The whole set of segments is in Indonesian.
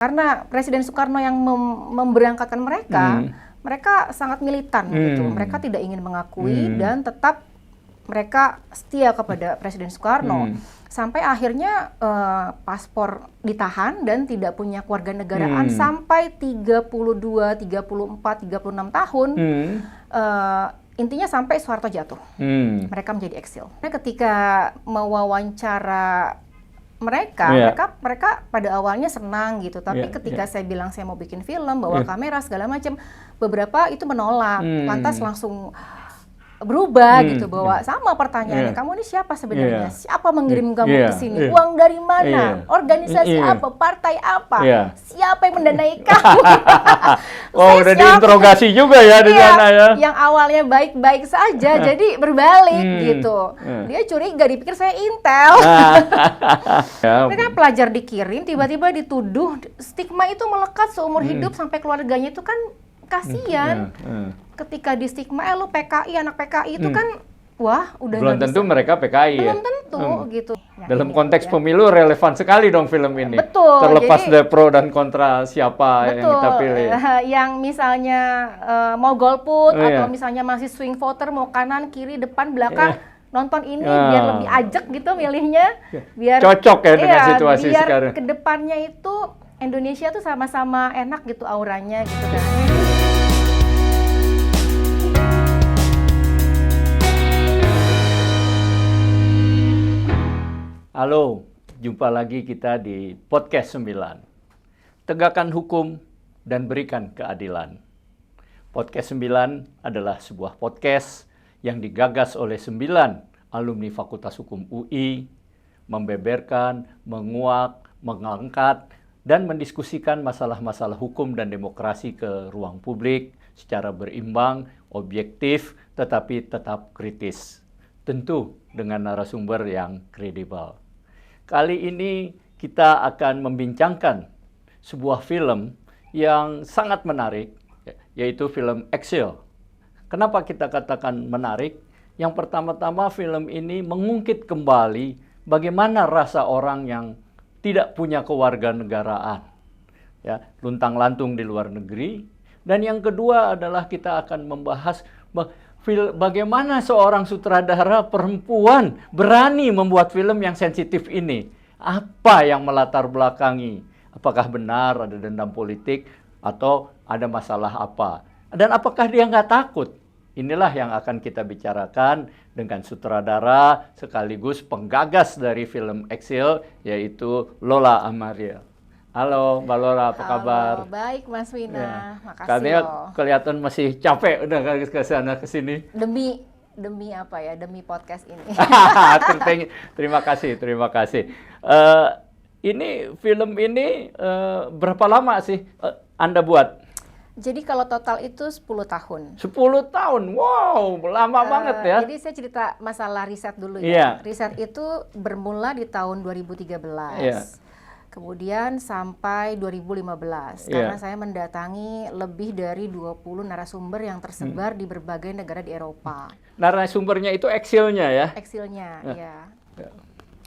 Karena Presiden Soekarno yang memberangkatkan mereka, mereka sangat militan gitu. Mereka tidak ingin mengakui dan tetap mereka setia kepada Presiden Soekarno. Sampai akhirnya paspor ditahan dan tidak punya kewarganegaraan sampai 32, 34, 36 tahun. Intinya sampai Soeharto jatuh. Mereka menjadi eksil. Nah, ketika mewawancara mereka pada awalnya senang gitu, tapi ketika saya bilang saya mau bikin film, bawa kamera segala macam, beberapa itu menolak, lantas langsung berubah gitu, bahwa sama pertanyaannya, kamu ini siapa sebenarnya? Siapa mengirim kamu ke sini? Uang dari mana? Organisasi apa? Partai apa? Siapa yang mendanai kamu? Oh, udah diinterogasi juga ya di sana ya. Yang awalnya baik-baik saja, jadi berbalik gitu. Dia curiga, dipikir saya intel. Mereka pelajar dikirim, tiba-tiba dituduh, stigma itu melekat seumur hidup sampai keluarganya itu kan kasihan. Ketika di stigma, lu PKI, anak PKI itu kan, wah udah belum tentu mereka PKI belum tentu gitu. Dalam konteks pemilu relevan sekali dong film ini. Betul. Terlepas dari pro dan kontra siapa yang kita pilih. Yang misalnya mau golput atau misalnya masih swing voter, mau kanan, kiri, depan, belakang, nonton ini biar lebih ajak gitu milihnya. Biar cocok ya dengan situasi biar sekarang. Kedepannya itu Indonesia tuh sama-sama enak gitu auranya gitu kan. Halo, jumpa lagi kita di Podcast 9. Tegakkan hukum dan berikan keadilan. Podcast 9 adalah sebuah podcast yang digagas oleh 9 alumni Fakultas Hukum UI, membeberkan, menguak, mengangkat, dan mendiskusikan masalah-masalah hukum dan demokrasi ke ruang publik secara berimbang, objektif, tetapi tetap kritis. Tentu dengan narasumber yang kredibel. Kali ini kita akan membincangkan sebuah film yang sangat menarik, yaitu film Exile. Kenapa kita katakan menarik? Yang pertama-tama film ini mengungkit kembali bagaimana rasa orang yang tidak punya kewarganegaraan, ya, luntang-lantung di luar negeri. Dan yang kedua adalah kita akan membahas bagaimana seorang sutradara perempuan berani membuat film yang sensitif ini. Apa yang melatar belakangi? Apakah benar ada dendam politik atau ada masalah apa? Dan apakah dia nggak takut? Inilah yang akan kita bicarakan dengan sutradara sekaligus penggagas dari film Exile, yaitu Lola Amaria. Halo Mbak Lola, apa kabar? Baik Mas Wina, makasih Katanya loh. Kelihatan masih capek udah ke sana ke sini. Demi apa ya? Demi podcast ini. Terima kasih. Ini film ini berapa lama sih Anda buat? Jadi kalau total itu 10 tahun. 10 tahun, wow, lama banget ya. Jadi saya cerita masalah riset dulu Iya. ya. Riset itu bermula di tahun 2013. Iya. Kemudian sampai 2015, karena saya mendatangi lebih dari 20 narasumber yang tersebar di berbagai negara di Eropa. Narasumbernya itu Exile-nya ya? Exile-nya, ya.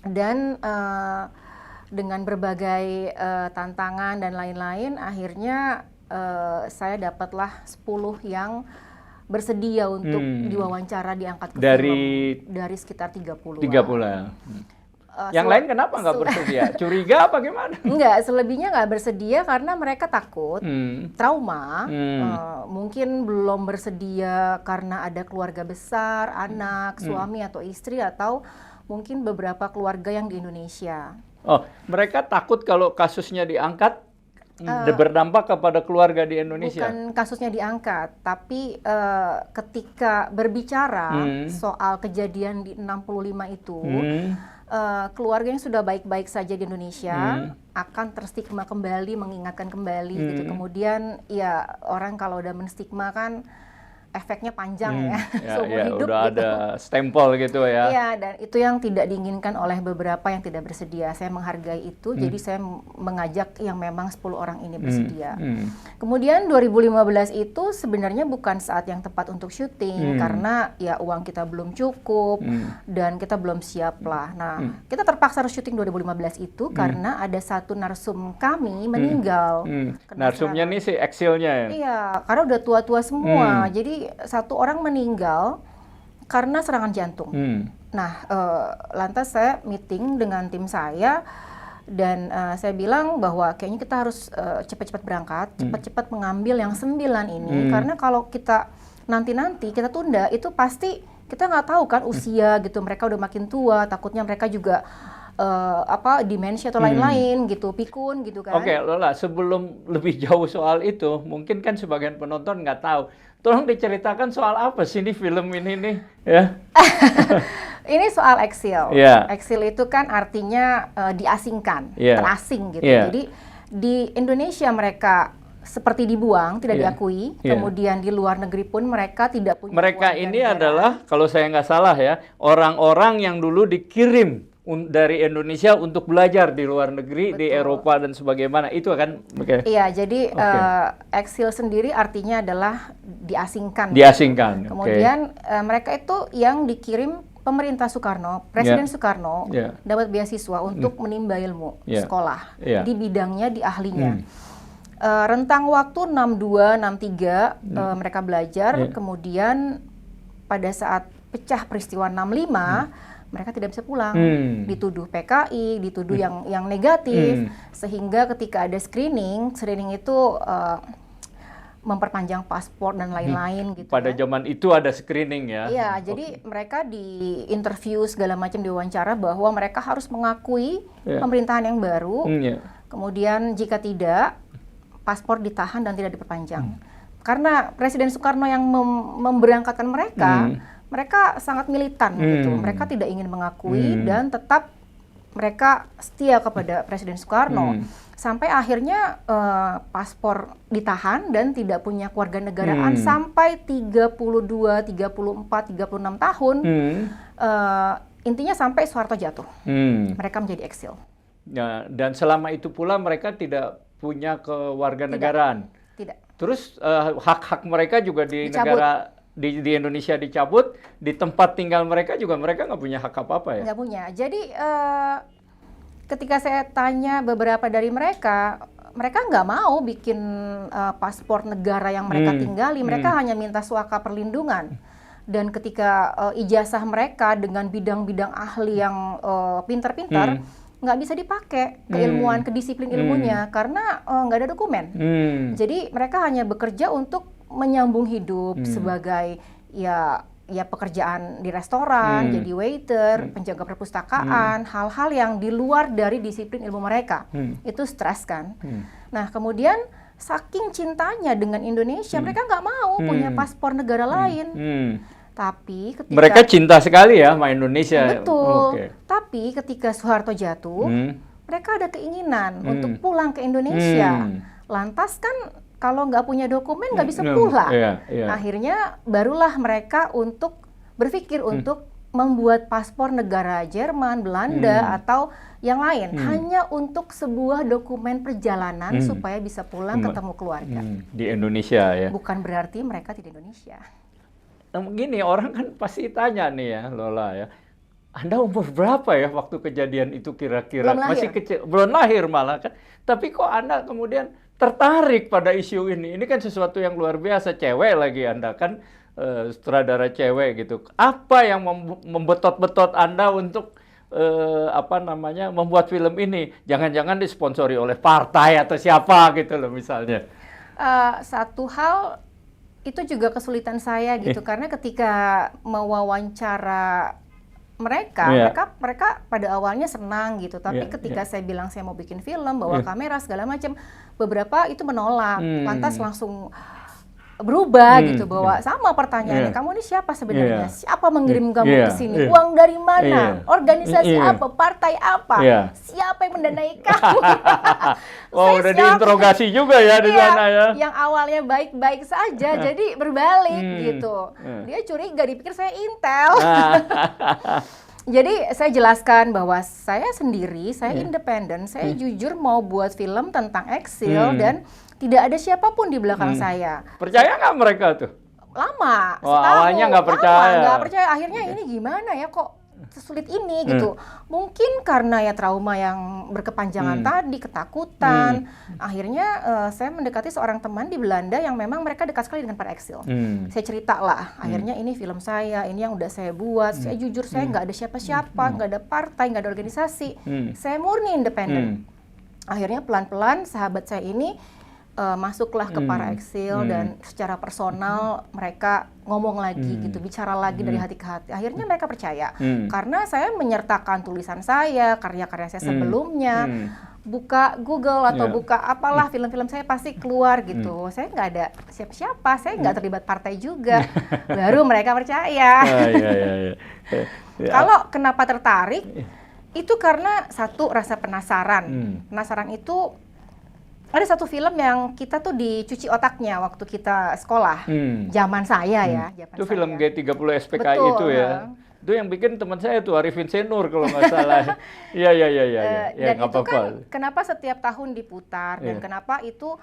Dan dengan berbagai tantangan dan lain-lain, akhirnya saya dapatlah 10 yang bersedia untuk diwawancara diangkat ke film dari sekitar 30. 30 ya. Yang lain kenapa nggak bersedia? Curiga apa gimana? Enggak, selebihnya nggak bersedia karena mereka takut, trauma, mungkin belum bersedia karena ada keluarga besar, anak, suami atau istri, atau mungkin beberapa keluarga yang di Indonesia. Oh, mereka takut kalau kasusnya diangkat berdampak kepada keluarga di Indonesia? Bukan kasusnya diangkat, tapi ketika berbicara soal kejadian di 65 itu, keluarga yang sudah baik-baik saja di Indonesia akan terstigma kembali, mengingatkan kembali gitu. Kemudian ya orang kalau udah menstigma kan efeknya panjang ya, seumur ya, hidup udah gitu. ada stempel gitu ya. Iya, dan itu yang tidak diinginkan oleh beberapa yang tidak bersedia. Saya menghargai itu, jadi saya mengajak yang memang 10 orang ini bersedia. Kemudian 2015 itu sebenarnya bukan saat yang tepat untuk syuting, karena ya uang kita belum cukup, dan kita belum siap lah. Nah, kita terpaksa harus syuting 2015 itu karena ada satu narsum kami meninggal. Narsumnya nih si Exilnya ya? Iya, karena udah tua-tua semua. Jadi satu orang meninggal karena serangan jantung. Nah, lantas saya meeting dengan tim saya dan saya bilang bahwa kayaknya kita harus cepat-cepat berangkat, cepat-cepat mengambil yang 9 ini, karena kalau kita nanti-nanti kita tunda, itu pasti kita nggak tahu kan usia gitu, mereka udah makin tua, takutnya mereka juga demensia atau lain-lain gitu, pikun gitu kan. Oke, Lola, sebelum lebih jauh soal itu, mungkin kan sebagian penonton nggak tahu. Tolong diceritakan soal apa sih ini film ini nih, ya? Ini soal exil. Yeah. Exil itu kan artinya diasingkan, Yeah. terasing gitu. Yeah. Jadi di Indonesia mereka seperti dibuang, tidak diakui. Kemudian di luar negeri pun mereka tidak punya. Mereka ini adalah, kalau saya nggak salah ya, orang-orang yang dulu dikirim dari Indonesia untuk belajar di luar negeri, di Eropa dan sebagaimana. Itu kan? Iya, jadi exil sendiri artinya adalah diasingkan. Diasingkan. Kemudian mereka itu yang dikirim pemerintah Soekarno, Presiden Soekarno dapat beasiswa untuk menimba ilmu sekolah di bidangnya, di ahlinya. Rentang waktu 62, 63 mereka belajar, kemudian pada saat pecah peristiwa 65 mereka tidak bisa pulang, dituduh PKI, dituduh yang negatif, sehingga ketika ada screening itu memperpanjang paspor dan lain-lain gitu. Pada zaman itu ada screening ya? Iya, jadi mereka di interview segala macam, diwawancara bahwa mereka harus mengakui pemerintahan yang baru, kemudian jika tidak, paspor ditahan dan tidak diperpanjang. Karena Presiden Soekarno yang memberangkatkan mereka, mereka sangat militan gitu. Mereka tidak ingin mengakui dan tetap mereka setia kepada Presiden Soekarno. Sampai akhirnya paspor ditahan dan tidak punya kewarganegaraan sampai 32, 34, 36 tahun. Intinya sampai Soeharto jatuh. Mereka menjadi eksil. Ya, dan selama itu pula mereka tidak punya kewarganegaraan. Tidak. Terus hak-hak mereka juga di negara di Indonesia dicabut, di tempat tinggal mereka juga mereka nggak punya hak apa-apa ya? Nggak punya. Jadi ketika saya tanya beberapa dari mereka nggak mau bikin paspor negara yang mereka tinggali. Mereka hanya minta suaka perlindungan. Dan ketika ijazah mereka dengan bidang-bidang ahli yang pintar-pintar, nggak bisa dipakai keilmuan, kedisiplin ilmunya karena nggak ada dokumen. Jadi mereka hanya bekerja untuk menyambung hidup sebagai ya pekerjaan di restoran, jadi waiter, penjaga perpustakaan, hal-hal yang di luar dari disiplin ilmu mereka. Itu stres kan. Nah, kemudian saking cintanya dengan Indonesia, mereka nggak mau punya paspor negara lain. Tapi ketika mereka cinta sekali ya sama Indonesia. Betul. Tapi ketika Soeharto jatuh, mereka ada keinginan untuk pulang ke Indonesia. Lantas kan kalau nggak punya dokumen nggak bisa pulang. Akhirnya barulah mereka untuk berpikir untuk membuat paspor negara Jerman, Belanda atau yang lain, hanya untuk sebuah dokumen perjalanan supaya bisa pulang ketemu keluarga. Di Indonesia ya. Bukan berarti mereka tidak Indonesia. Nah, gini, orang kan pasti tanya nih ya, Lola ya. Anda umur berapa ya waktu kejadian itu kira-kira? Masih kecil, belum lahir malah kan. Tapi kok Anda kemudian tertarik pada isu ini? Ini kan sesuatu yang luar biasa, cewek lagi Anda kan, sutradara cewek gitu. Apa yang membetot-betot Anda untuk membuat film ini? Jangan-jangan disponsori oleh partai atau siapa gitu loh misalnya. Satu hal itu juga kesulitan saya gitu, karena ketika mewawancara mereka pada awalnya senang gitu, tapi ketika saya bilang saya mau bikin film, bawa kamera segala macam, beberapa itu menolak, lantas langsung berubah gitu, bahwa sama pertanyaannya, kamu ini siapa sebenarnya? Siapa mengirim kamu ke sini? Uang dari mana? Organisasi apa? Partai apa? Siapa yang mendanai kamu? Oh, udah diinterogasi juga ya di sana ya. Yang awalnya baik-baik saja jadi berbalik gitu. Dia curiga, dipikir saya intel. Jadi saya jelaskan bahwa saya sendiri, saya independen, saya jujur mau buat film tentang eksil dan tidak ada siapapun di belakang saya. Percaya nggak mereka tuh? Lama, awalnya nggak percaya. Nggak percaya, akhirnya ini gimana ya kok sesulit ini gitu. Mungkin karena ya trauma yang berkepanjangan tadi, ketakutan. Akhirnya saya mendekati seorang teman di Belanda yang memang mereka dekat sekali dengan para eksil. Saya cerita lah, akhirnya ini film saya, ini yang udah saya buat. Saya jujur, saya nggak ada siapa-siapa, nggak ada partai, nggak ada organisasi. Saya murni independen. Akhirnya pelan-pelan sahabat saya ini masuklah ke para eksil dan secara personal mereka ngomong lagi gitu, bicara lagi dari hati ke hati. Akhirnya mereka percaya karena saya menyertakan tulisan saya, karya-karya saya sebelumnya. Buka Google atau buka apalah, film-film saya pasti keluar gitu. Saya nggak ada siapa-siapa, saya nggak terlibat partai juga. Baru mereka percaya. Kalau kenapa tertarik? Itu karena satu, rasa penasaran. Penasaran itu, ada satu film yang kita tuh dicuci otaknya waktu kita sekolah, zaman saya ya. Itu film G30 SPKI. Betul, itu ya. Itu yang bikin teman saya tuh, Arifin Senur kalau nggak salah. Iya. Dan itu kan kenapa setiap tahun diputar dan kenapa itu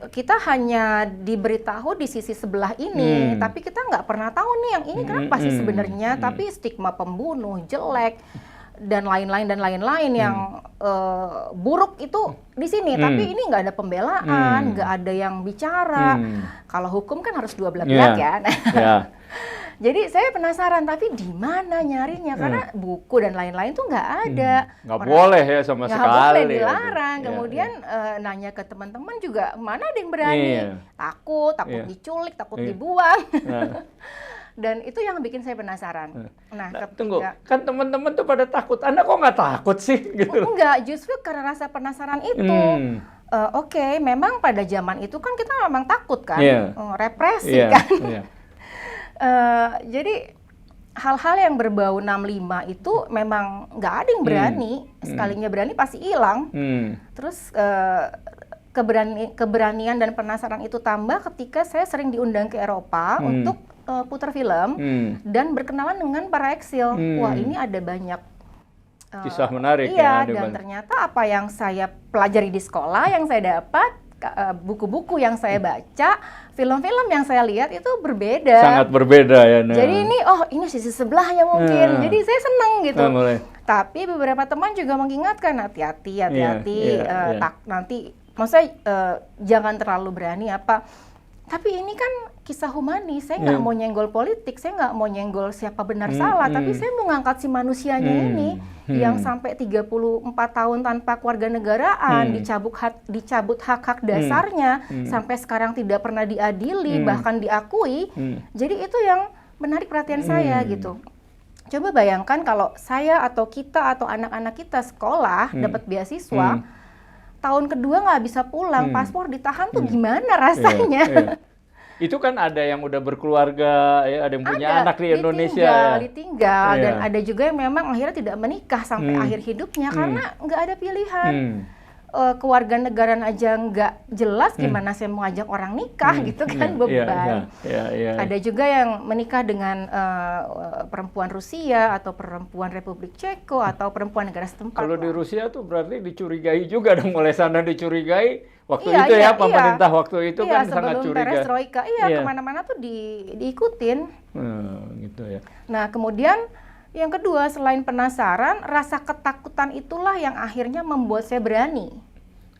kita hanya diberitahu di sisi sebelah ini, tapi kita nggak pernah tahu nih yang ini kenapa sih sebenarnya. Tapi stigma pembunuh, jelek, dan lain-lain yang buruk itu di sini, tapi ini nggak ada pembelaan, nggak ada yang bicara. Kalau hukum kan harus dua belah pihak ya. Jadi saya penasaran, tapi di mana nyarinya? Karena buku dan lain-lain tuh nggak ada. Nggak boleh ya sama sekali. Nggak boleh, dilarang. Kemudian nanya ke teman-teman juga, mana ada yang berani? Takut diculik, takut dibuang. Dan itu yang bikin saya penasaran. Nah, tunggu, kan teman-teman tuh pada takut. Anda kok nggak takut sih? Gitu. Enggak, justru karena rasa penasaran itu. Oke, memang pada zaman itu kan kita memang takut kan, represi kan. Jadi hal-hal yang berbau 65 itu memang nggak ada yang berani. Sekalinya berani pasti hilang. Terus keberanian dan penasaran itu tambah ketika saya sering diundang ke Eropa untuk putar film dan berkenalan dengan para eksil. Wah, ini ada banyak kisah menarik dan ternyata apa yang saya pelajari di sekolah, yang saya dapat, buku-buku yang saya baca, film-film yang saya lihat itu berbeda. Sangat berbeda ya. Jadi ini sisi sebelahnya mungkin. Jadi saya seneng gitu. Tapi beberapa teman juga mengingatkan, hati-hati. Nanti maksudnya jangan terlalu berani apa. Tapi ini kan kisah humanis, saya nggak mau nyenggol politik, saya nggak mau nyenggol siapa benar salah, tapi saya mau ngangkat si manusianya ini yang sampai 34 tahun tanpa kewarganegaraan, dicabut hak-hak dasarnya, sampai sekarang tidak pernah diadili, bahkan diakui. Jadi itu yang menarik perhatian saya gitu. Coba bayangkan kalau saya atau kita atau anak-anak kita sekolah dapat beasiswa, tahun kedua nggak bisa pulang, paspor ditahan tuh gimana rasanya? Itu kan ada yang udah berkeluarga, ya, ada yang punya anak di Indonesia. Ditinggal, dan ada juga yang memang akhirnya tidak menikah sampai akhir hidupnya karena nggak ada pilihan. Kewarganegaraan aja nggak jelas, gimana saya mau ngajak orang nikah gitu kan, beban. Ada juga yang menikah dengan perempuan Rusia atau perempuan Republik Ceko atau perempuan negara setempat. Kalau di Rusia tuh berarti dicurigai juga dong, oleh sana dicurigai waktu itu pemerintah waktu itu kan sangat curiga. Perestroika, kemana-mana tuh diikutin. Gitu ya. Nah, kemudian yang kedua, selain penasaran, rasa ketakutan itulah yang akhirnya membuat saya berani.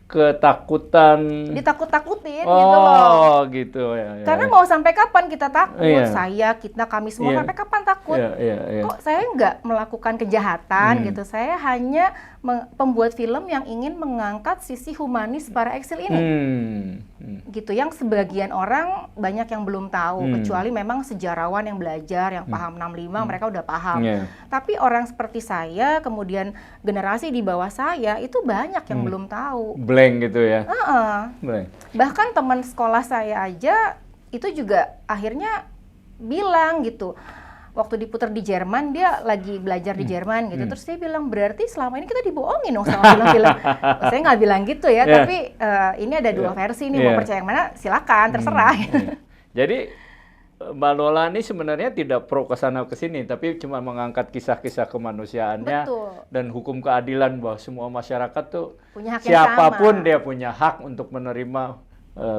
Ketakutan? Ditakut-takutin gitu loh. Gitu ya. Karena mau sampai kapan kita takut? Kami semua sampai kapan takut? Kok saya nggak melakukan kejahatan gitu? Saya hanya pembuat film yang ingin mengangkat sisi humanis para eksil ini. Gitu, yang sebagian orang banyak yang belum tahu, kecuali memang sejarawan yang belajar, yang paham 65, mereka udah paham. Tapi orang seperti saya, kemudian generasi di bawah saya, itu banyak yang belum tahu. Blank gitu ya? Bahkan teman sekolah saya aja itu juga akhirnya bilang gitu, waktu diputar di Jerman, dia lagi belajar di Jerman gitu, terus dia bilang, berarti selama ini kita dibohongin dong sama film-film. Saya nggak bilang gitu ya, tapi ini ada dua versi nih, mau percaya yang mana silakan, terserah. Jadi Mbak Lola ini sebenarnya tidak pro kesana kesini, tapi cuma mengangkat kisah-kisah kemanusiaannya. Betul. Dan hukum keadilan bahwa semua masyarakat tuh Punya hak yang siapapun sama. dia punya hak untuk menerima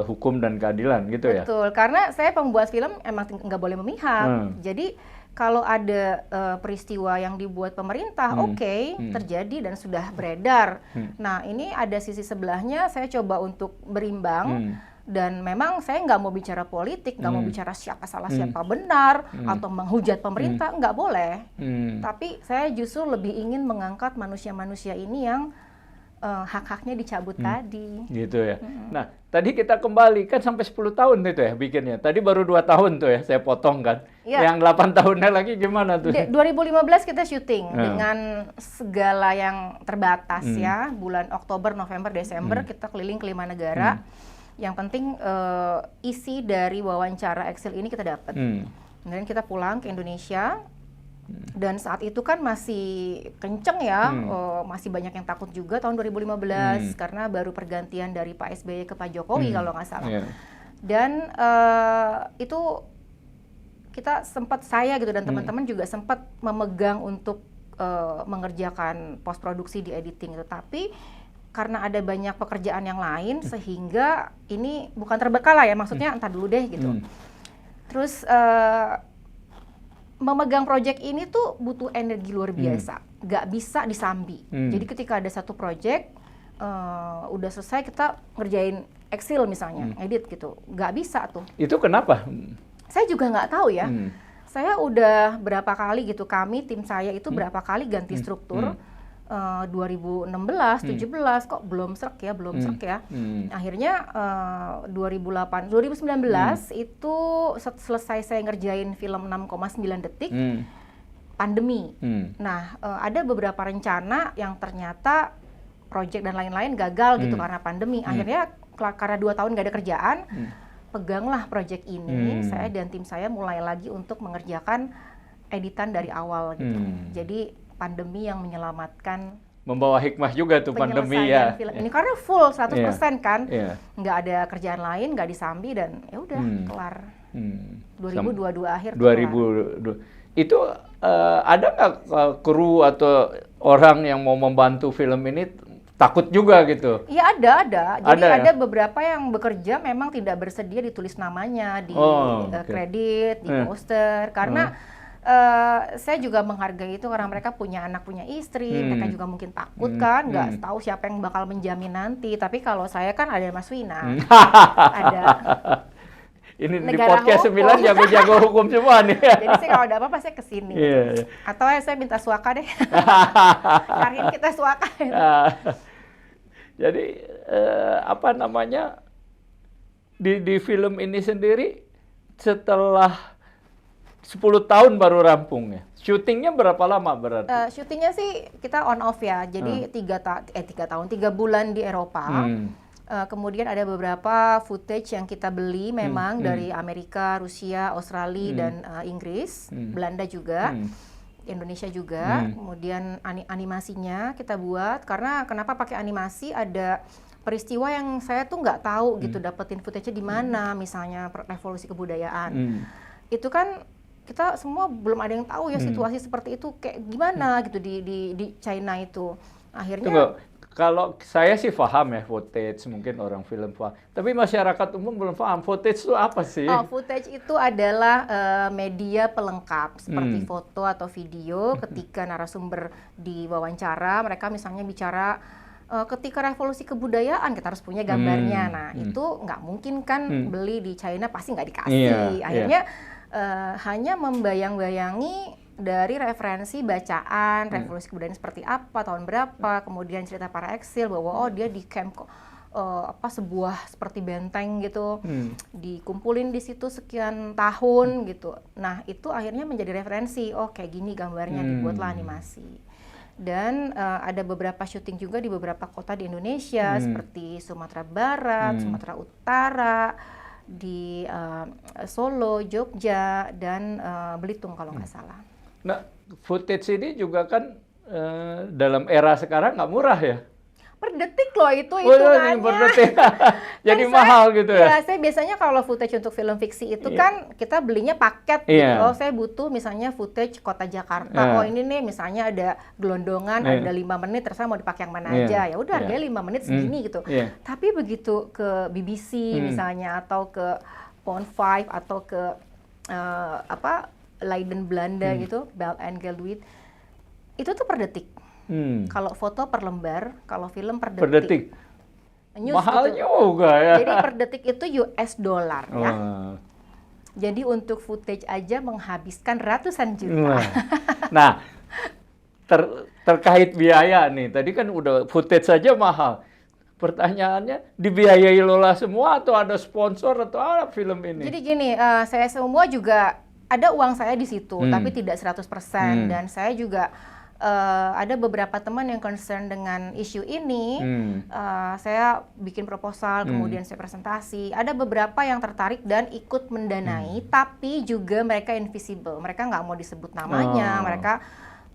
hukum dan keadilan gitu ya. Betul, karena saya pembuat film emang nggak boleh memihak. Jadi kalau ada peristiwa yang dibuat pemerintah, terjadi dan sudah beredar. Nah, ini ada sisi sebelahnya, saya coba untuk berimbang. Dan memang saya nggak mau bicara politik, nggak mau bicara siapa salah siapa benar, atau menghujat pemerintah, nggak boleh. Tapi saya justru lebih ingin mengangkat manusia-manusia ini yang hak-haknya dicabut tadi. Gitu ya. Nah, tadi kita kembali, kan sampai 10 tahun itu ya bikinnya. Tadi baru 2 tahun tuh ya, saya potong kan. Yang 8 tahunnya lagi gimana tuh? 2015 kita syuting dengan segala yang terbatas ya. Bulan Oktober, November, Desember kita keliling ke 5 negara. Yang penting isi dari wawancara Excel ini kita dapat. Kemudian kita pulang ke Indonesia. Dan saat itu kan masih kenceng ya, masih banyak yang takut juga tahun 2015 karena baru pergantian dari Pak SBY ke Pak Jokowi kalau nggak salah. Dan itu kita sempat, saya gitu dan teman-teman juga sempat memegang untuk mengerjakan post produksi di editing itu, tapi karena ada banyak pekerjaan yang lain sehingga ini bukan terbengkalai ya, maksudnya entar dulu deh gitu. Terus memegang proyek ini tuh butuh energi luar biasa, nggak bisa disambi. Jadi ketika ada satu proyek udah selesai, kita ngerjain Excel misalnya, edit gitu, nggak bisa tuh. Itu kenapa? Saya juga nggak tahu ya. Saya udah berapa kali gitu, tim saya itu berapa kali ganti struktur. 2016, 17 kok belum srek ya. Akhirnya 2019 itu selesai saya ngerjain film 6,9 detik, pandemi. Nah, ada beberapa rencana yang ternyata proyek dan lain-lain gagal gitu karena pandemi. Akhirnya karena 2 tahun gak ada kerjaan, peganglah proyek ini. Saya dan tim saya mulai lagi untuk mengerjakan editan dari awal gitu. Jadi pandemi yang menyelamatkan, membawa hikmah juga tuh pandemi ya. Film ini karena full 100% kan, nggak ada kerjaan lain, nggak disambi dan ya udah kelar. 2022 akhir. 2022 itu ada nggak kru atau orang yang mau membantu film ini takut juga gitu? Iya ada. Jadi ada ya? beberapa yang bekerja memang tidak bersedia ditulis namanya di kredit, di poster karena saya juga menghargai itu karena mereka punya anak, punya istri, mereka juga mungkin takut kan, nggak tahu siapa yang bakal menjamin nanti. Tapi kalau saya kan ada Mas Wina, ada ini di podcast 9 jago-jago hukum semua nih. Jadi saya kalau ada apa-apa saya kesini. Atau saya minta suaka deh, cariin kita suaka. Jadi apa namanya, di film ini sendiri setelah 10 tahun baru rampung ya. Syutingnya berapa lama berarti? Syutingnya sih kita on off ya. Jadi 3 bulan di Eropa. Kemudian ada beberapa footage yang kita beli memang dari Amerika, Rusia, Australia dan Inggris, Belanda juga, Indonesia juga. Kemudian animasinya kita buat karena kenapa pakai animasi, ada peristiwa yang saya tuh nggak tahu gitu dapetin footage-nya di mana, misalnya revolusi kebudayaan. Itu kan kita semua belum ada yang tahu ya situasi seperti itu kayak gimana gitu di China itu. Akhirnya tunggu, kalau saya sih paham ya footage, mungkin orang film paham. Tapi masyarakat umum belum paham footage itu apa sih? Footage itu adalah media pelengkap seperti foto atau video ketika narasumber diwawancara, mereka misalnya bicara ketika revolusi kebudayaan kita harus punya gambarnya. Nah, itu nggak mungkin kan beli di China pasti nggak dikasih. Akhirnya hanya membayang-bayangi dari referensi bacaan revolusi kebudayaan seperti apa, tahun berapa, kemudian cerita para eksil bahwa dia di camp sebuah seperti benteng gitu, dikumpulin di situ sekian tahun gitu. Nah, itu akhirnya menjadi referensi, kayak gini gambarnya, dibuatlah animasi. Dan ada beberapa syuting juga di beberapa kota di Indonesia seperti Sumatera Barat, Sumatera Utara, di Solo, Jogja, dan Belitung kalau nggak salah. Nah, footage ini juga kan dalam era sekarang nggak murah ya? Per detik loh itu Oh, hitungannya. per detik. Jadi Kan mahal gitu ya? Iya, saya biasanya kalau footage untuk film fiksi itu Iya. kan kita belinya paket Iya. gitu. Oh, saya butuh misalnya footage kota Jakarta. Oh, ini nih misalnya ada gelondongan, ada 5 menit, terserah mau dipakai yang mana aja. Ya udah harganya 5 menit segini gitu. Tapi begitu ke BBC misalnya atau ke Pond 5 atau ke Leiden Belanda gitu, Bell and Gelduit, itu tuh per detik. Kalau foto per lembar, kalau film per detik. Per detik. News mahal gitu. juga ya. Jadi per detik itu US dollar ya. Jadi untuk footage aja menghabiskan ratusan juta. Nah, terkait biaya nih, tadi kan udah footage saja mahal. Pertanyaannya, dibiayai Lola semua atau ada sponsor atau apa film ini? Jadi gini, saya semua juga ada uang saya di situ, tapi tidak 100%. Dan saya juga ada beberapa teman yang concern dengan isu ini. Saya bikin proposal, kemudian saya presentasi. Ada beberapa yang tertarik dan ikut mendanai, tapi juga mereka invisible. Mereka nggak mau disebut namanya.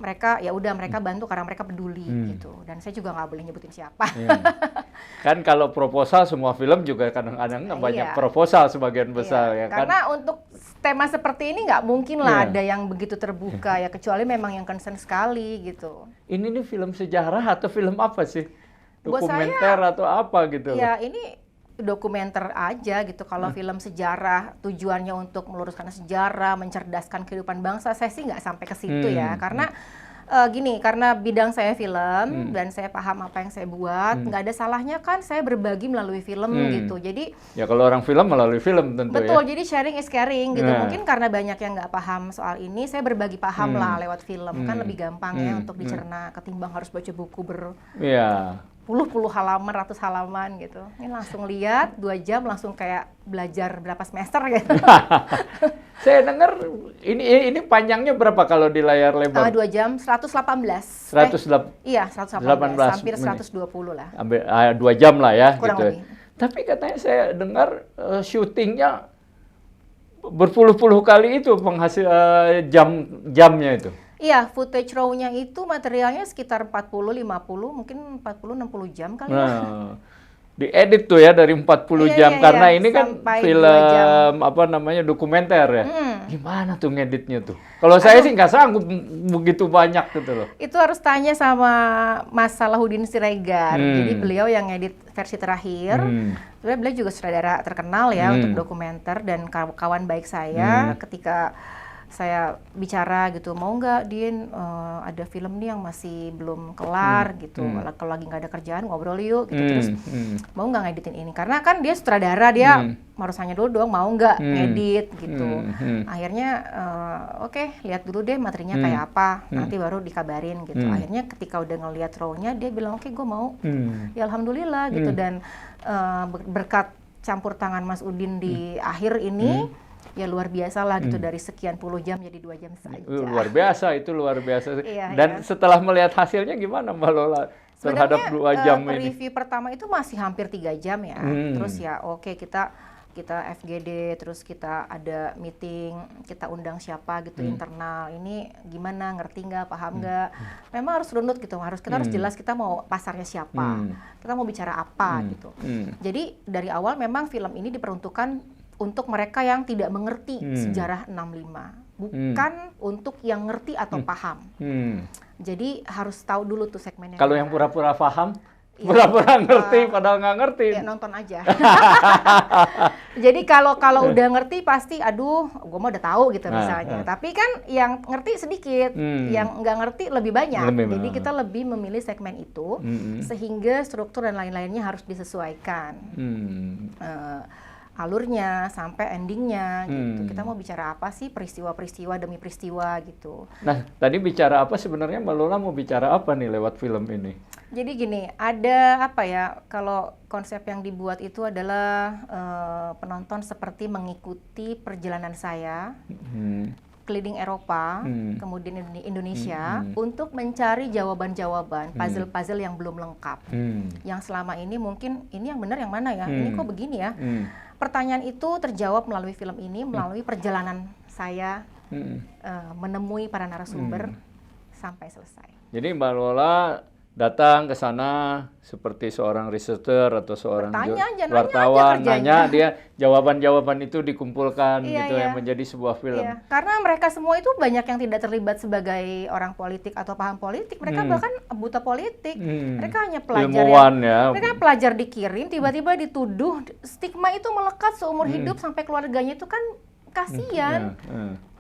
Mereka ya udah mereka bantu karena mereka peduli gitu. Dan saya juga nggak boleh nyebutin siapa. Kan kalau proposal semua film juga kadang-kadang banyak proposal sebagian besar ya kan. Karena untuk tema seperti ini nggak mungkin lah ada yang begitu terbuka ya, kecuali memang yang concern sekali gitu. Ini nih film sejarah atau film apa sih? Dokumenter atau apa gitu? Ya ini dokumenter aja gitu. Kalau film sejarah tujuannya untuk meluruskan sejarah, mencerdaskan kehidupan bangsa, saya sih nggak sampai ke situ ya. Karena gini, karena bidang saya film dan saya paham apa yang saya buat, nggak ada salahnya kan saya berbagi melalui film gitu. Jadi ya kalau orang film melalui film tentu betul, jadi sharing is caring gitu. Mungkin karena banyak yang nggak paham soal ini, saya berbagi paham lah lewat film. Kan lebih gampang ya untuk dicerna ketimbang harus baca buku puluh halaman, ratus halaman gitu. Ini langsung lihat 2 jam langsung kayak belajar berapa semester gitu. Saya dengar ini panjangnya berapa kalau di layar lebar? 2 jam 118. Iya, 118. Hampir 120 lah. 2 jam lah ya kurang gitu. Lebih. Tapi katanya saya dengar syutingnya berpuluh-puluh kali itu penghasil jamnya itu. Iya, footage raw-nya itu materialnya sekitar 40-50, mungkin 40-60 jam kali ya. Diedit tuh ya dari 40 jam karena ini kan film dokumenter ya. Gimana tuh ngeditnya tuh? Kalau saya sih nggak sanggup begitu banyak gitu loh. Itu harus tanya sama Mas Salahuddin Siregar. Jadi beliau yang ngedit versi terakhir. Beliau juga sutradara terkenal ya untuk dokumenter dan kawan baik saya ketika saya bicara gitu, mau nggak Din, ada film nih yang masih belum kelar gitu, kalau lagi nggak ada kerjaan ngobrol yuk gitu, terus mau nggak ngeditin ini, karena kan dia sutradara, dia harus hanya dulu dong mau nggak ngedit gitu. Akhirnya oke, lihat dulu deh materinya kayak apa, nanti baru dikabarin gitu. Akhirnya ketika udah ngeliat raw-nya dia bilang oke, gue mau. Ya alhamdulillah gitu. Dan berkat campur tangan Mas Udin di akhir ini, ya luar biasa lah gitu, dari sekian puluh jam jadi 2 jam saja. Luar biasa, itu luar biasa. Iya, dan setelah melihat hasilnya gimana Mbak Lola terhadap 2 jam ini? Review pertama itu masih hampir 3 jam ya. Terus ya oke, kita FGD, terus kita ada meeting, kita undang siapa gitu internal. Ini gimana, ngerti nggak, paham nggak? Memang harus runut gitu, kita harus jelas kita mau pasarnya siapa, kita mau bicara apa gitu. Jadi dari awal memang film ini diperuntukkan untuk mereka yang tidak mengerti sejarah 65, bukan untuk yang ngerti atau paham. Jadi harus tahu dulu tuh segmennya. Kalau yang pura-pura paham, pura-pura ngerti, padahal nggak ngerti. Ya nonton aja. Jadi kalau udah ngerti pasti, aduh, gue mah udah tahu gitu misalnya. Tapi kan yang ngerti sedikit, yang nggak ngerti lebih banyak. Jadi kita lebih memilih segmen itu, sehingga struktur dan lain-lainnya harus disesuaikan. Alurnya sampai endingnya gitu. Kita mau bicara apa sih, peristiwa-peristiwa demi peristiwa gitu. Nah, tadi bicara apa sebenarnya Mbak Lola mau bicara apa nih lewat film ini? Jadi gini, ada apa ya, kalau konsep yang dibuat itu adalah penonton seperti mengikuti perjalanan saya keliling Eropa, kemudian Indonesia, untuk mencari jawaban-jawaban, puzzle-puzzle yang belum lengkap. Yang selama ini mungkin, ini yang benar yang mana ya, ini kok begini ya. pertanyaan itu terjawab melalui film ini, melalui perjalanan saya menemui para narasumber sampai selesai. Jadi Mbak Lola datang ke sana seperti seorang researcher atau seorang wartawan, nanya, dia jawaban-jawaban itu dikumpulkan gitu yang menjadi sebuah film. Iya. Karena mereka semua itu banyak yang tidak terlibat sebagai orang politik atau paham politik, mereka bahkan buta politik. Mereka hanya pelajar ilmuwan, mereka pelajar dikirim, tiba-tiba dituduh, stigma itu melekat seumur hidup sampai keluarganya itu kan kasihan.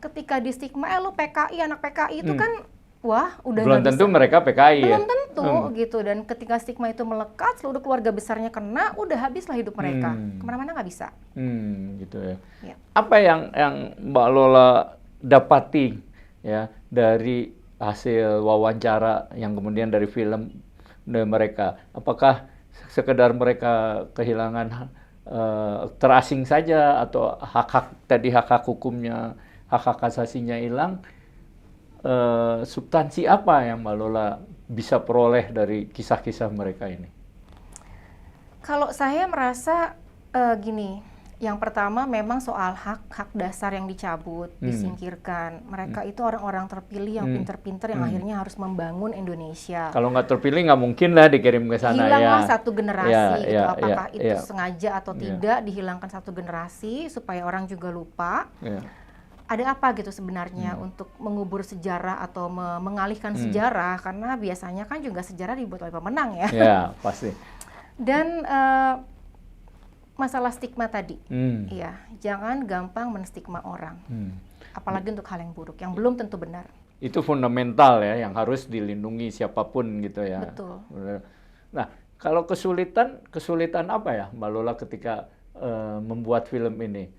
Ketika di stigma, lu PKI, anak PKI itu kan wah, udah belum tentu mereka PKI belum tentu gitu, dan ketika stigma itu melekat, seluruh keluarga besarnya kena, udah habislah hidup mereka, kemana-mana nggak bisa. Gitu ya. Apa yang Mbak Lola dapati ya dari hasil wawancara yang kemudian dari film mereka? Apakah sekedar mereka kehilangan terasing saja atau hak-hak hukumnya, hak-hak asasinya hilang? Substansi apa yang Mbak Lola bisa peroleh dari kisah-kisah mereka ini? Kalau saya merasa gini, yang pertama memang soal hak dasar yang dicabut, disingkirkan. Mereka itu orang-orang terpilih yang pinter-pinter yang akhirnya harus membangun Indonesia. Kalau nggak terpilih nggak mungkin lah dikirim ke sana. Hilanglah satu generasi, gitu. Apakah itu sengaja atau tidak, dihilangkan satu generasi supaya orang juga lupa. Ada apa gitu sebenarnya untuk mengubur sejarah atau mengalihkan sejarah, karena biasanya kan juga sejarah dibuat oleh pemenang ya. Ya, pasti. Dan masalah stigma tadi, ya jangan gampang menstigma orang, apalagi untuk hal yang buruk yang belum tentu benar. Itu fundamental ya, yang harus dilindungi siapapun gitu ya. Betul. Nah, kalau kesulitan apa ya Mbak Lola ketika membuat film ini?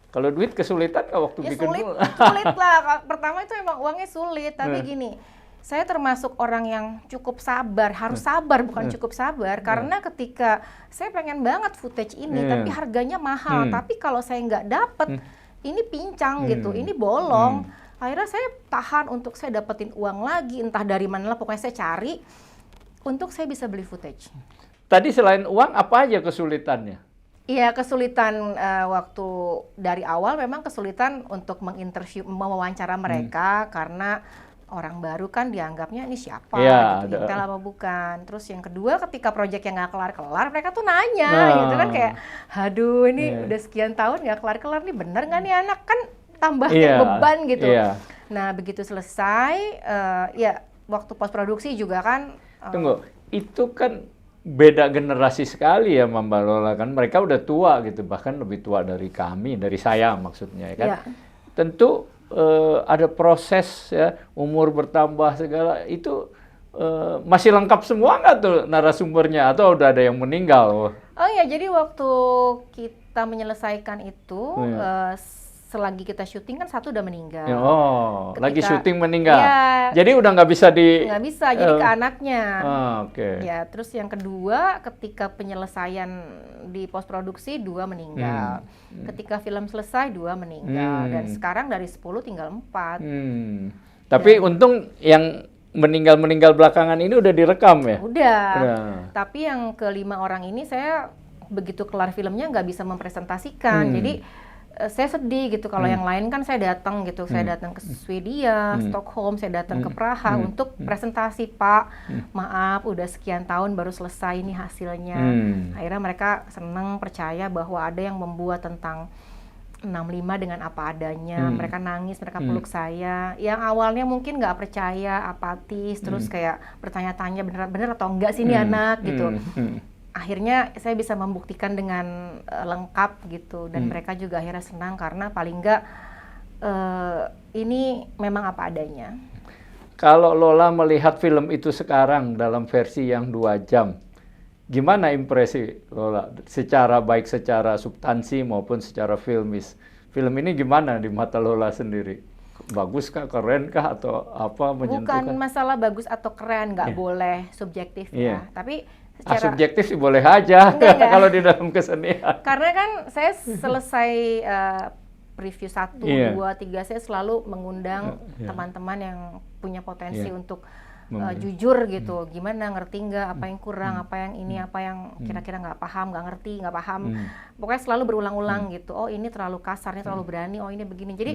Kalau duit kesulitan nggak waktu bikin film? Sulit lah. Pertama itu emang uangnya sulit, tapi gini, saya termasuk orang yang cukup sabar, harus sabar bukan cukup sabar, karena ketika saya pengen banget footage ini, tapi harganya mahal, tapi kalau saya nggak dapet, ini pincang gitu, ini bolong. Akhirnya saya tahan untuk saya dapetin uang lagi, entah dari mana lah, pokoknya saya cari untuk saya bisa beli footage. Tadi selain uang, apa aja kesulitannya? Iya, kesulitan waktu dari awal memang kesulitan untuk menginterview, mewawancara mereka karena orang baru kan dianggapnya ini siapa, gitu, intel apa bukan. Terus yang kedua, ketika proyek yang nggak kelar-kelar, mereka tuh nanya, gitu kan kayak, aduh ini udah sekian tahun nggak kelar-kelar, nih bener nggak nih anak, kan tambah beban gitu. Nah begitu selesai, ya waktu post produksi juga kan. Tunggu, itu kan beda generasi sekali ya Mbak Lola, kan mereka udah tua gitu, bahkan lebih tua dari kami, dari saya maksudnya kan. Tentu ada proses ya, umur bertambah segala itu, masih lengkap semua nggak tuh narasumbernya atau udah ada yang meninggal? Oh iya, jadi waktu kita menyelesaikan itu selagi kita syuting kan satu udah meninggal. Lagi syuting meninggal. Jadi udah nggak bisa nggak bisa, jadi ke anaknya. Ya, terus yang kedua, ketika penyelesaian di post produksi 2 meninggal. Ketika film selesai 2 meninggal. Dan sekarang dari 10 tinggal 4. Tapi untung yang meninggal belakangan ini udah direkam ya? Udah. Tapi yang ke-5 orang ini saya begitu kelar filmnya nggak bisa mempresentasikan. Jadi saya sedih gitu, kalau yang lain kan saya datang gitu, saya datang ke Swedia, Stockholm, saya datang ke Praha untuk presentasi, Pak, maaf udah sekian tahun baru selesai ini hasilnya. Akhirnya mereka senang, percaya bahwa ada yang membuat tentang 65 dengan apa adanya. Mereka nangis, mereka peluk saya. Yang awalnya mungkin nggak percaya, apatis, terus kayak bertanya-tanya bener atau enggak sih ini anak gitu. Akhirnya saya bisa membuktikan dengan lengkap gitu, dan mereka juga akhirnya senang karena paling enggak ini memang apa adanya. Kalau Lola melihat film itu sekarang dalam versi yang 2 jam, gimana impresi Lola? Baik secara substansi maupun secara filmis. Film ini gimana di mata Lola sendiri? Bagus kah, keren kah, atau apa, menyentuhkan? Bukan masalah bagus atau keren, nggak boleh subjektif ya. Tapi subjektif sih boleh aja kalau di dalam kesenian. Karena kan saya selesai preview 1, 2, 3, saya selalu mengundang teman-teman yang punya potensi untuk jujur gitu, gimana ngerti nggak, apa yang kurang, apa yang ini, apa yang kira-kira nggak paham, nggak ngerti, nggak paham. Pokoknya selalu berulang-ulang gitu. Oh ini terlalu kasar, ini terlalu berani, oh ini begini. Jadi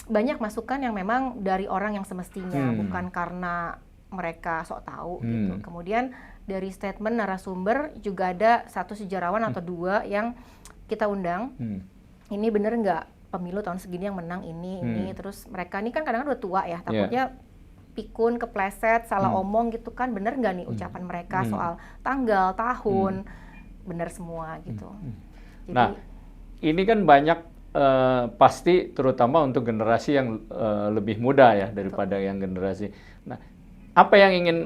banyak masukan yang memang dari orang yang semestinya, bukan karena mereka sok tahu gitu. Kemudian dari statement narasumber juga ada satu sejarawan atau dua yang kita undang. Ini bener nggak pemilu tahun segini yang menang ini. Terus mereka ini kan kadang-kadang udah tua ya, takutnya pikun, kepleset, salah omong gitu kan, bener nggak nih ucapan mereka soal tanggal, tahun, bener semua gitu. Jadi, nah, ini kan banyak pasti terutama untuk generasi yang lebih muda ya daripada yang generasi. Nah, apa yang ingin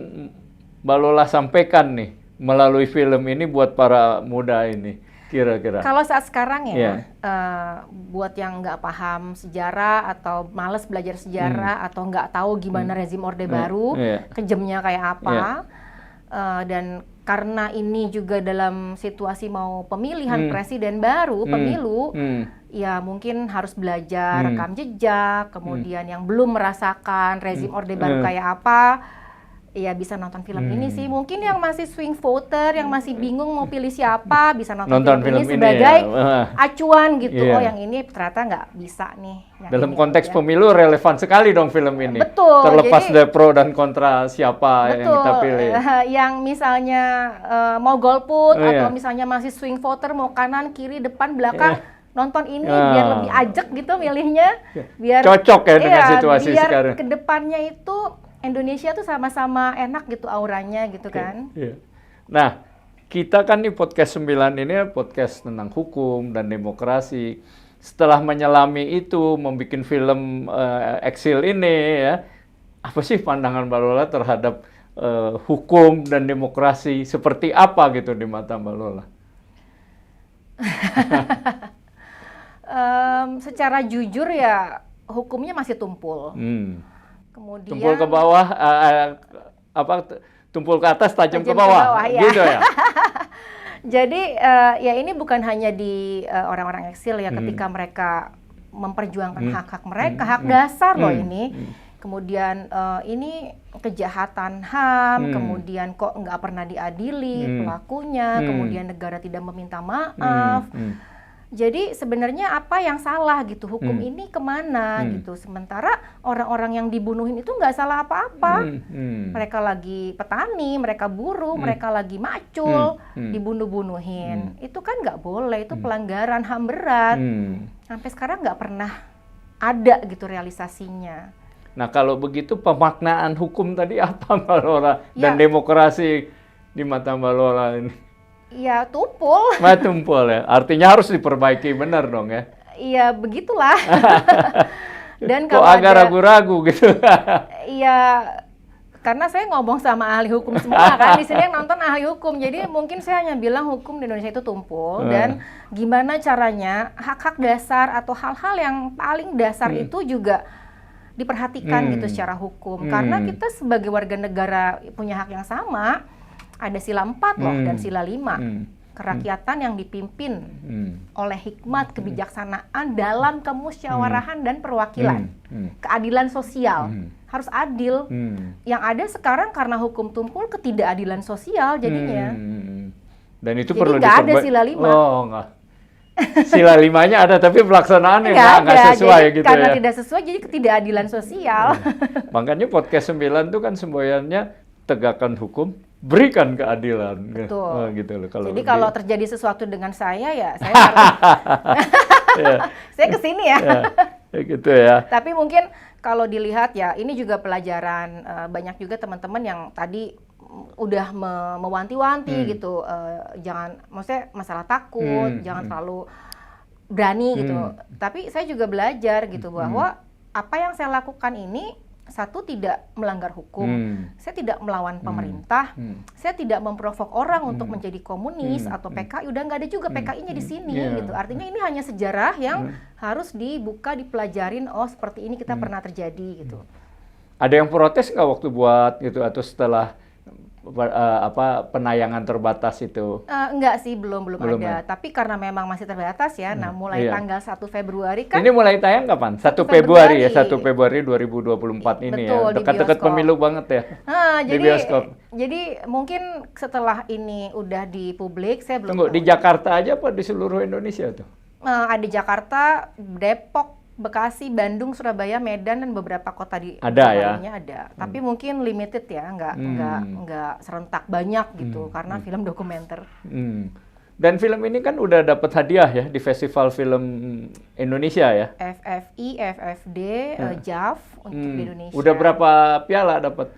Mbak Lola sampaikan nih melalui film ini buat para muda ini? Kira-kira. Kalau saat sekarang ya, buat yang nggak paham sejarah atau males belajar sejarah atau nggak tahu gimana rezim Orde Baru, kejamnya kayak apa, dan karena ini juga dalam situasi mau pemilihan presiden baru, pemilu, ya mungkin harus belajar rekam jejak, kemudian yang belum merasakan rezim Orde Baru kayak apa, ya bisa nonton film ini sih. Mungkin yang masih swing voter, yang masih bingung mau pilih siapa, bisa nonton film ini sebagai acuan gitu. Oh yang ini ternyata nggak bisa nih. Dalam konteks pemilu relevan sekali dong film ini. Betul. Terlepas dari pro dan kontra siapa yang kita pilih. Yang misalnya mau golput atau misalnya masih swing voter, mau kanan, kiri, depan, belakang, nonton ini biar lebih ajak gitu milihnya. Biar cocok ya dengan situasi biar sekarang. Kedepannya itu Indonesia tuh sama-sama enak gitu auranya gitu kan. Nah, kita kan nih podcast 9 ini podcast tentang hukum dan demokrasi. Setelah menyelami itu, membuat film Exil ini ya, apa sih pandangan Mbak Lola terhadap hukum dan demokrasi? Seperti apa gitu di mata Mbak Lola? Secara jujur ya hukumnya masih tumpul. Kemudian tumpul ke bawah, tumpul ke atas, tajam ke bawah, gitu ya. Jadi ya ini bukan hanya di orang-orang eksil ya, ketika mereka memperjuangkan hak-hak mereka, hak dasar loh ini. Kemudian ini kejahatan HAM, kemudian kok nggak pernah diadili pelakunya, kemudian negara tidak meminta maaf. Jadi sebenarnya apa yang salah gitu, hukum ini kemana gitu. Sementara orang-orang yang dibunuhin itu nggak salah apa-apa. Mereka lagi petani, mereka buruh, mereka lagi macul, dibunuh-bunuhin. Itu kan nggak boleh, itu pelanggaran HAM berat. Sampai sekarang nggak pernah ada gitu realisasinya. Nah kalau begitu pemaknaan hukum tadi apa Mbak Lola? Dan demokrasi di mata Mbak Lola ini? Ya tumpul. Tumpul ya. Artinya harus diperbaiki benar dong ya. Iya begitulah. Dan kok agak ragu-ragu gitu. Iya, karena saya ngomong sama ahli hukum semua kan. Di sini yang nonton ahli hukum. Jadi mungkin saya hanya bilang hukum di Indonesia itu tumpul dan gimana caranya hak-hak dasar atau hal-hal yang paling dasar itu juga diperhatikan gitu secara hukum. Karena kita sebagai warga negara punya hak yang sama. Ada sila 4 loh dan sila 5. Kerakyatan yang dipimpin oleh hikmat kebijaksanaan dalam kemusyawarahan dan perwakilan. Keadilan sosial. Harus adil. Yang ada sekarang karena hukum tumpul ketidakadilan sosial jadinya. Dan itu jadi perlu nggak ada sila 5. Oh, enggak. Sila 5-nya ada tapi pelaksanaannya nggak sesuai jadi, gitu karena ya. tidak sesuai jadi ketidakadilan sosial. Makanya podcast 9 itu kan semboyannya tegakkan hukum, berikan keadilan. Betul. Gitu loh. Jadi kalau terjadi sesuatu dengan saya ya saya harus saya kesini ya. Gitu ya. Tapi mungkin kalau dilihat ya ini juga pelajaran, banyak juga teman-teman yang tadi udah mewanti-wanti gitu, jangan, maksudnya masalah takut, jangan terlalu berani gitu. Tapi saya juga belajar gitu bahwa apa yang saya lakukan ini satu tidak melanggar hukum, saya tidak melawan pemerintah, saya tidak memprovok orang untuk menjadi komunis atau PKI, udah nggak ada juga PKI-nya di sini gitu. Artinya ini hanya sejarah yang harus dibuka, dipelajarin. Oh seperti ini kita pernah terjadi gitu. Ada yang protes nggak waktu buat gitu atau setelah penayangan terbatas itu? Enggak sih, belum Belum ada. ya? Tapi karena memang masih terbatas ya, nah mulai Iya. tanggal 1 Februari kan. Ini mulai tayang kapan? 1 1 Februari ya, Februari. 1 Februari 2024 ini Betul, ya. di Dekat-dekat bioskop. pemilu banget ya. Di bioskop. Jadi mungkin setelah ini udah di publik, saya belum Tunggu, tahu. di Jakarta aja apa di seluruh Indonesia tuh? Ada Jakarta, Depok, Bekasi, Bandung, Surabaya, Medan, dan beberapa kota di Ada ya? lainnya ada. Tapi mungkin limited ya, nggak serentak banyak gitu, karena film dokumenter. Dan film ini kan udah dapat hadiah ya di Festival Film Indonesia ya? FFI, FFD, JAV untuk di Indonesia. Udah berapa piala dapat?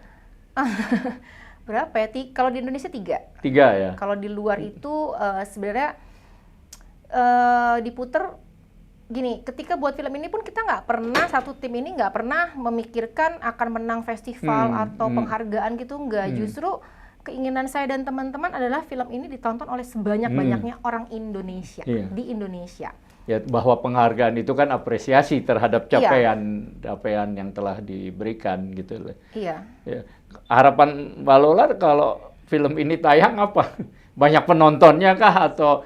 Berapa ya? Kalau di Indonesia 3. 3 ya? Kalau di luar itu sebenarnya diputer gini, ketika buat film ini pun kita satu tim ini nggak pernah memikirkan akan menang festival atau penghargaan gitu, nggak. Justru keinginan saya dan teman-teman adalah film ini ditonton oleh sebanyak-banyaknya orang Indonesia di Indonesia. Ya, bahwa penghargaan itu kan apresiasi terhadap capaian yang telah diberikan gitu. Iya. Ya. Harapan Mbak Lola kalau film ini tayang apa? Banyak penontonnya kah atau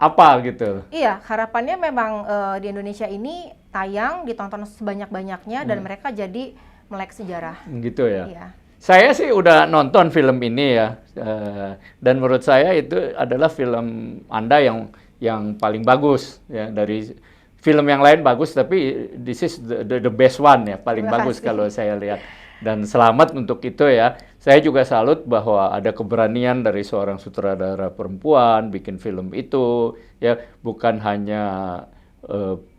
apa gitu? Iya, harapannya memang di Indonesia ini tayang, ditonton sebanyak-banyaknya dan mereka jadi melek sejarah. Gitu ya? Iya. Saya sih udah nonton film ini ya, dan menurut saya itu adalah film Anda yang paling bagus ya. Dari film yang lain bagus, tapi this is the best one ya, paling Terima bagus kasih. kalau saya lihat. Dan selamat untuk itu ya. Saya juga salut bahwa ada keberanian dari seorang sutradara perempuan bikin film itu ya, bukan hanya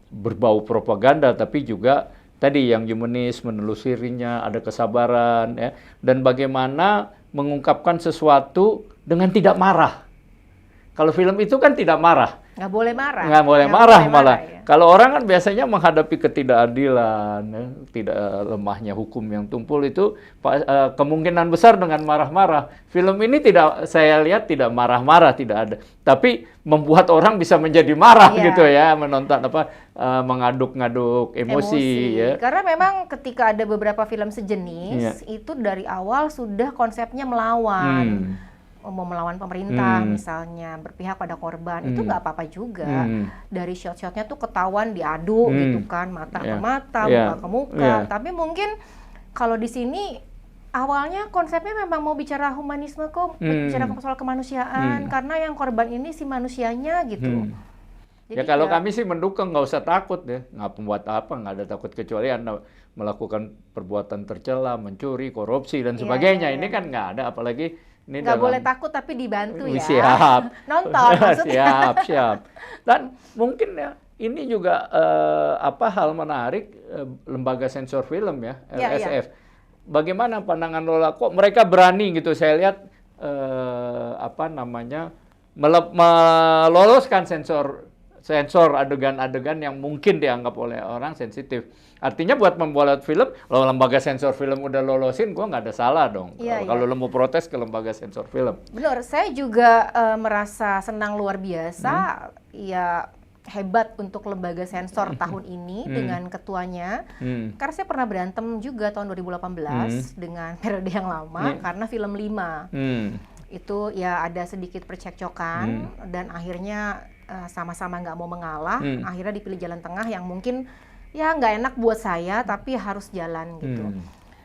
berbau propaganda, tapi juga tadi yang humanis, menelusurinya, ada kesabaran ya, dan bagaimana mengungkapkan sesuatu dengan tidak marah. Kalau film itu kan tidak marah. Nggak boleh marah. Nggak boleh marah malah. Ya. Kalau orang kan biasanya menghadapi ketidakadilan, ya, tidak lemahnya hukum yang tumpul itu kemungkinan besar dengan marah-marah. Film ini saya lihat tidak marah-marah, tidak ada. Tapi membuat orang bisa menjadi marah gitu ya, menonton mengaduk-ngaduk emosi. Ya. Karena memang ketika ada beberapa film sejenis, itu dari awal sudah konsepnya melawan. Mau melawan pemerintah misalnya, berpihak pada korban, itu nggak apa-apa juga. Dari shot-shotnya tuh ketahuan diadu gitu kan, mata ke mata, muka ke muka. Tapi mungkin kalau di sini awalnya konsepnya memang mau bicara humanisme kok, bicara soal kemanusiaan, karena yang korban ini si manusianya gitu. Jadi ya kalau kami sih mendukung, nggak usah takut ya, nggak membuat apa, nggak ada takut kecuali Anda melakukan perbuatan tercela, mencuri, korupsi dan sebagainya. Ini kan nggak ada, apalagi ini nggak boleh takut tapi dibantu ya. Siap. Nonton maksudnya. Siap. Dan mungkin ya ini juga hal menarik lembaga sensor film ya, LSF. Bagaimana pandangan Lola, kok mereka berani gitu? Saya lihat meloloskan sensor adegan-adegan yang mungkin dianggap oleh orang sensitif. Artinya buat membuat film, kalau lembaga sensor film udah lolosin, gua nggak ada salah dong. Kalau lo mau protes ke lembaga sensor film. Benar, saya juga merasa senang luar biasa. Ya hebat untuk lembaga sensor tahun ini dengan ketuanya. Karena saya pernah berantem juga tahun 2018 dengan periode yang lama karena film 5. Itu ya ada sedikit percekcokan dan akhirnya sama-sama nggak mau mengalah, akhirnya dipilih jalan tengah yang mungkin ya nggak enak buat saya, tapi harus jalan gitu.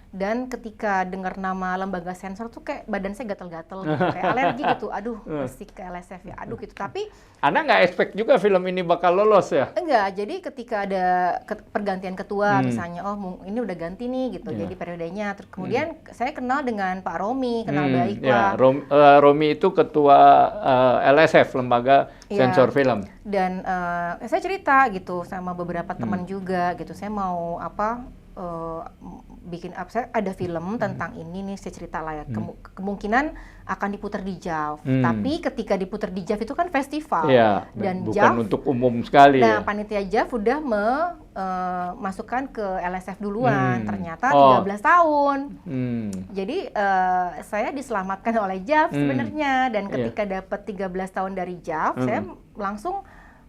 Dan ketika dengar nama lembaga sensor tuh kayak badan saya gatel-gatel gitu, kayak alergi gitu, aduh mesti ke LSF ya, aduh gitu. Tapi Anda nggak expect juga film ini bakal lolos ya? enggak, jadi ketika ada pergantian ketua misalnya, ini udah ganti nih gitu, jadi periodenya. Terus kemudian saya kenal dengan Pak Romi, kenal baik lah. Romi itu ketua LSF, lembaga sensor film. Dan saya cerita gitu sama beberapa teman juga gitu, saya mau bikin saya ada film tentang ini nih, saya cerita lah ya, kemungkinan akan diputar di JAV. Tapi ketika diputar di JAV itu kan festival, dan bukan JAV untuk umum sekali. Nah, panitia JAV udah masukkan ke LSF duluan, ternyata 13 tahun. Jadi saya diselamatkan oleh JAV sebenarnya, dan ketika dapat 13 tahun dari JAV, saya langsung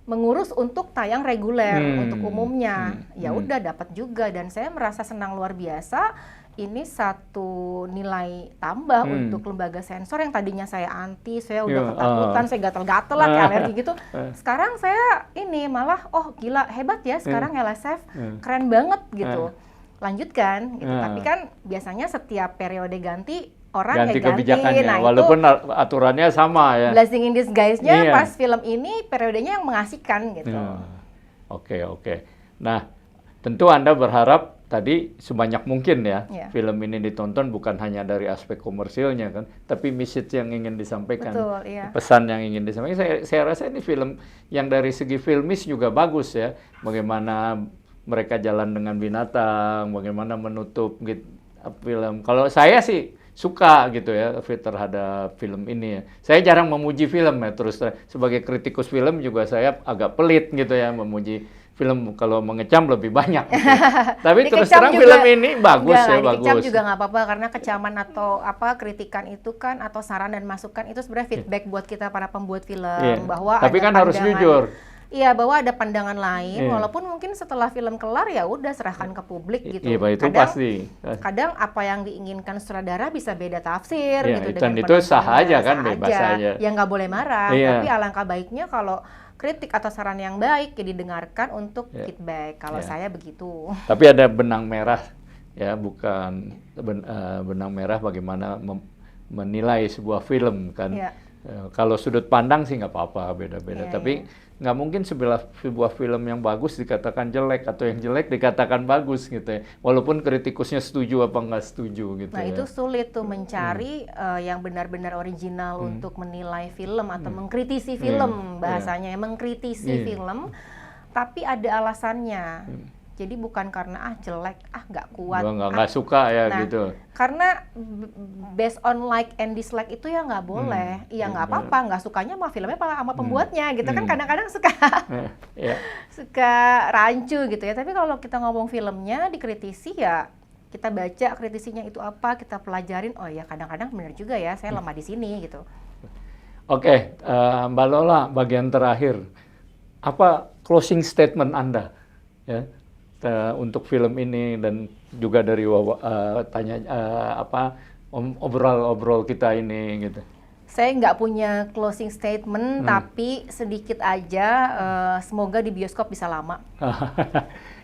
mengurus untuk tayang reguler untuk umumnya. Ya udah dapat juga, dan saya merasa senang luar biasa. ini satu nilai tambah untuk lembaga sensor yang tadinya saya anti, saya udah ketakutan, saya gatel-gatel lah kayak alergi gitu. Sekarang saya ini malah, oh gila hebat ya sekarang LSF, keren banget gitu. Lanjutkan gitu. Tapi kan biasanya setiap periode ganti orang ganti ganti. kebijakannya, Nah, walaupun aturannya sama ya. Blessing in disguise-nya pas film ini periodenya yang mengasihkan gitu. Oke. Nah, tentu Anda berharap tadi sebanyak mungkin ya film ini ditonton bukan hanya dari aspek komersilnya kan, tapi message yang ingin disampaikan, betul, iya. pesan yang ingin disampaikan. Saya rasa ini film yang dari segi filmis juga bagus ya, bagaimana mereka jalan dengan binatang, bagaimana menutup gitu, film. Kalau saya sih suka gitu ya terhadap film ini ya. Saya jarang memuji film ya, terus sebagai kritikus film juga saya agak pelit gitu ya memuji film, kalau mengecam lebih banyak gitu. Tapi terus terang juga, film ini bagus ya, bagus. Dikecam juga nggak apa-apa karena kecaman atau kritikan itu kan atau saran dan masukan itu sebenarnya feedback buat kita para pembuat film bahwa tapi kan harus jujur. Iya, bahwa ada pandangan lain walaupun mungkin setelah film kelar ya udah serahkan ke publik gitu. Iya, itu pasti. Kadang apa yang diinginkan sutradara bisa beda tafsir gitu dan itu sah aja kan, bebas aja. Ya nggak boleh marah, tapi alangkah baiknya kalau kritik atau saran yang baik ya didengarkan untuk feedback. Kalau saya begitu. Tapi ada benang merah ya, bukan benang merah bagaimana menilai sebuah film kan. Kalau sudut pandang sih nggak apa-apa, beda-beda. Tapi nggak mungkin sebuah film yang bagus dikatakan jelek atau yang jelek dikatakan bagus gitu ya. Walaupun kritikusnya setuju apa nggak setuju gitu. Nah itu sulit tuh mencari yang benar-benar original untuk menilai film atau mengkritisi film bahasanya, mengkritisi film, tapi ada alasannya. Jadi bukan karena jelek, nggak kuat, nggak suka ya gitu. Karena based on like and dislike itu ya nggak boleh. Ya nggak apa-apa, nggak sukanya sama filmnya sama pembuatnya gitu kan, kadang-kadang suka suka rancu gitu ya. Tapi kalau kita ngomong filmnya dikritisi ya kita baca kritisinya itu apa, kita pelajarin. Oh ya kadang-kadang benar juga ya, saya lemah di sini gitu. Oke, Mbak Lola, bagian terakhir, apa closing statement Anda ya? Untuk film ini dan juga dari obrol kita ini gitu. Saya nggak punya closing statement, tapi sedikit aja semoga di bioskop bisa lama.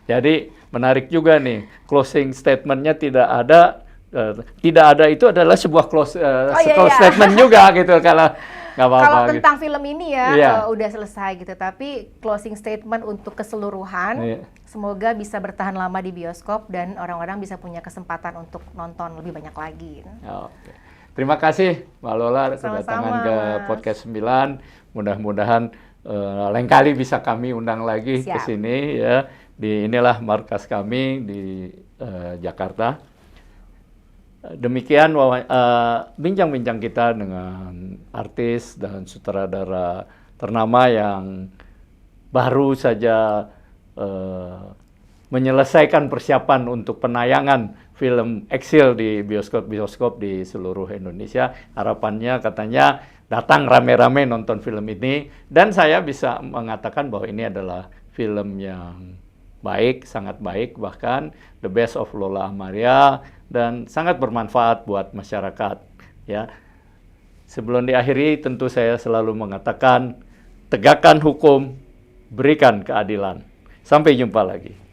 Jadi menarik juga nih, closing statementnya tidak ada itu adalah sebuah close statement juga gitu kalau nggak apa-apa. Kalau tentang film ini ya udah selesai gitu, tapi closing statement untuk keseluruhan, semoga bisa bertahan lama di bioskop dan orang-orang bisa punya kesempatan untuk nonton lebih banyak lagi. Oke. Terima kasih Mbak Lola kedatangan ke Podcast 9. Mudah-mudahan lain kali bisa kami undang lagi ke sini ya. Inilah markas kami di Jakarta. Demikian bincang-bincang kita dengan artis dan sutradara ternama yang baru saja menyelesaikan persiapan untuk penayangan film Exil di bioskop-bioskop di seluruh Indonesia. Harapannya katanya datang rame-rame nonton film ini, dan saya bisa mengatakan bahwa ini adalah film yang baik, sangat baik, bahkan the best of Lola Amaria, dan sangat bermanfaat buat masyarakat ya. Sebelum diakhiri tentu saya selalu mengatakan tegakkan hukum, berikan keadilan. Sampai jumpa lagi.